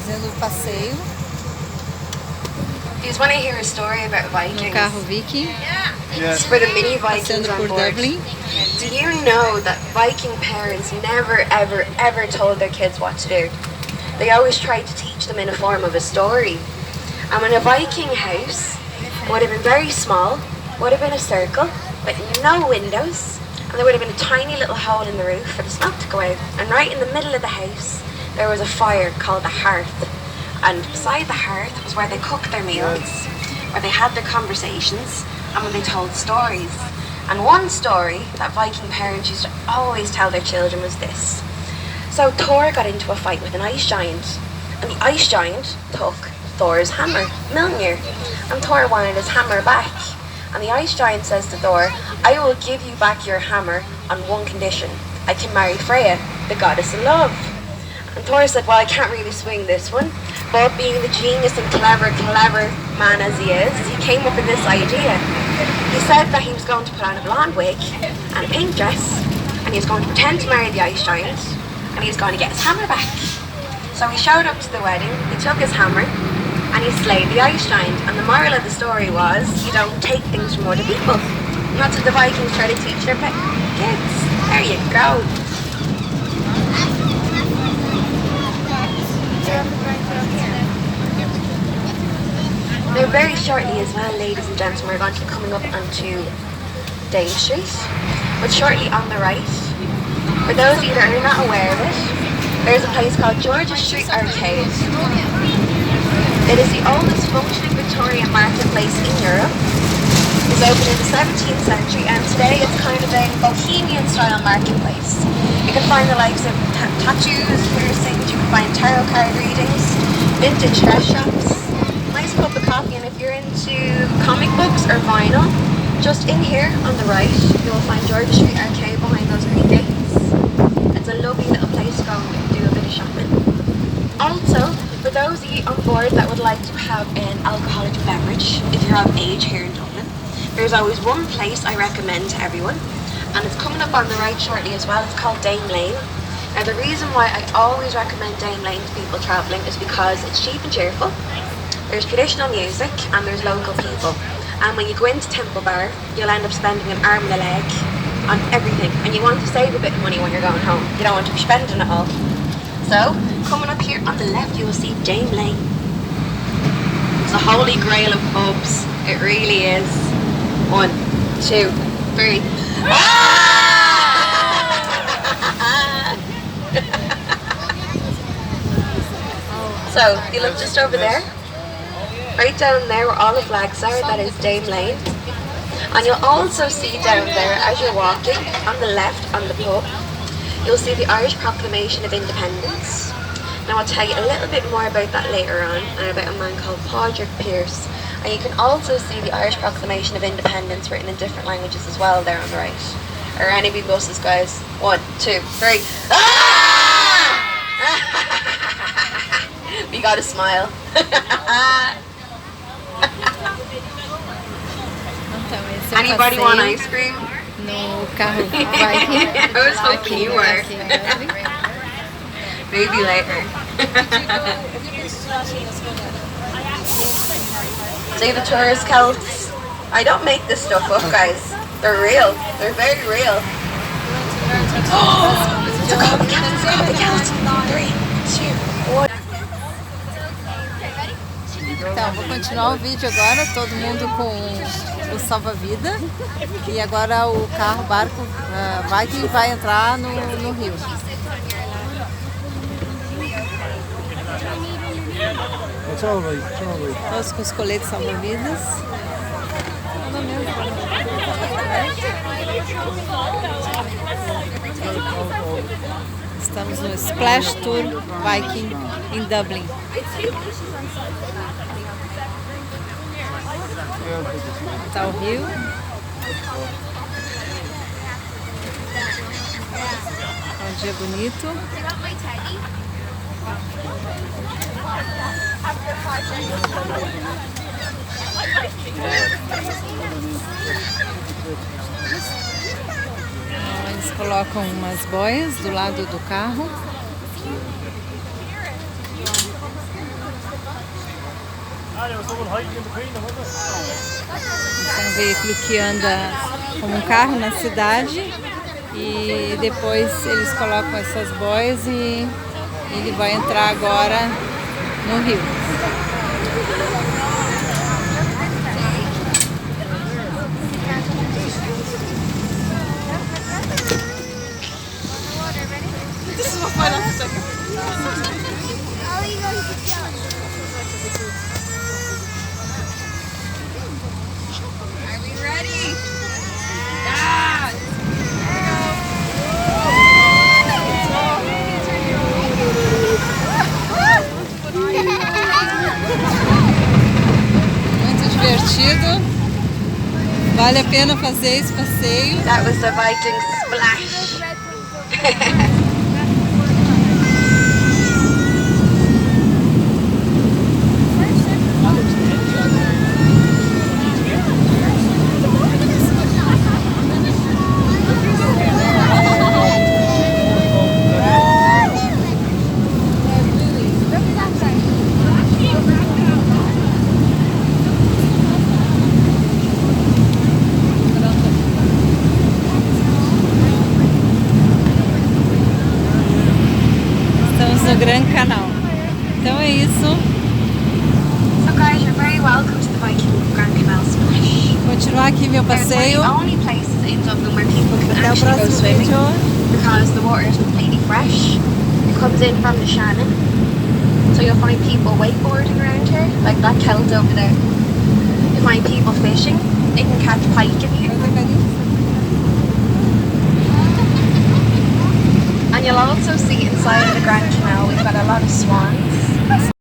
fazendo o passeio You just want to hear a story about no Vikings. carro Viking, It's for the mini Vikings passando on por board. Dublin. Do you know that Viking parents never, ever, ever told their kids what to do? They always tried to teach them in a form of a story. And in a Viking house, it would have been very small, would have been a circle, with no windows, and there would have been a tiny little hole in the roof for the smoke to go out. And right in the middle of the house, there was a fire called the hearth. And beside the hearth was where they cooked their meals, where they had their conversations, and when they told stories. And one story that Viking parents used to always tell their children was this. So Thor got into a fight with an ice giant, and the ice giant took Thor's hammer, Mjolnir, and Thor wanted his hammer back. And the ice giant says to Thor, I will give you back your hammer on one condition. I can marry Freya, the goddess of love. And Thor said, well, I can't really swing this one. But being the genius and clever man as he is, he came up with this idea. He said that he was going to put on a blonde wig and a pink dress, and he was going to pretend to marry the ice giant, and he was going to get his hammer back. So he showed up to the wedding, he took his hammer, and he slayed the ice giant. And the moral of the story was, you don't take things from other people. And that's what the Vikings try to teach their kids. There you go. Now very shortly as well, ladies and gentlemen, we're going to be coming up onto Dame Street, but shortly on the right, for those of you that are not aware of it, there's a place called George's Street Arcade. It is the oldest functioning Victorian marketplace in Europe. It was opened in the 17th century, and today it's kind of a bohemian style marketplace. You can find the likes of tattoos, piercings, you can find tarot card readings, vintage dress shops, nice cup of coffee, and if you're into comic books or vinyl, just in here on the right, you will find George's Street Arcade behind those green gates. It's a lovely little place to go and do a bit of shopping. Also, for those of you on board that would like to have an alcoholic beverage, if you're of age here in Dublin, there's always one place I recommend to everyone, and it's coming up on the right shortly as well. It's called Dame Lane. Now the reason why I always recommend Dame Lane to people travelling is because it's cheap and cheerful, there's traditional music, and there's local people. And when you go into Temple Bar, you'll end up spending an arm and a leg on everything, and you want to save a bit of money when you're going home. You don't want to be spending it all. So, coming up here on the left, you will see Dame Lane. It's the holy grail of pubs. It really is. 1, 2, 3. So, you look just over there. Right down there where all the flags are, that is Dame Lane. And you'll also see down there, as you're walking, on the left, on the pub, you'll see the Irish Proclamation of Independence. Now I'll tell you a little bit more about that later on, and about a man called Padraig Pearse. And you can also see the Irish Proclamation of Independence written in different languages as well there on the right. Are any big buses, guys? 1, 2, 3. Ah! We gotta smile. Então, esse é o Anybody passeio want ice cream? no carro Viking. I was hoping you were. Aqui em Dublin. Maybe later. See the tourist celts? I don't make this stuff up, guys. They're real. They're very real. Oh, it's a copycat. It's a copycat. 3, 2, 1. Então, vou continuar o vídeo agora, todo mundo com o salva-vida. E agora o carro-barco Viking vai entrar no rio. Todos com os coletes salva-vidas. Estamos no Splash Tour Viking em Dublin. Está o rio. É um dia bonito. Eles colocam umas boias do lado do carro. Esse é um veículo que anda como um carro na cidade e depois eles colocam essas boias e ele vai entrar agora no rio. Muito divertido. Vale a pena fazer esse passeio. That was the Viking splash. No Gran Canal. Então é isso. So guys, you're very welcome to the Viking Grand Canal splash. Continuar aqui meu There's one passeio. of the only places in Dublin where people can Até o actually go próximo swimming vídeo. because the water is completely fresh. It comes in from the Shannon. So you'll find people wakeboarding around here, like that kilt over there. You'll find people fishing. They can catch pike in here. And you'll also see inside of the Grand Canal we've got a lot of swans.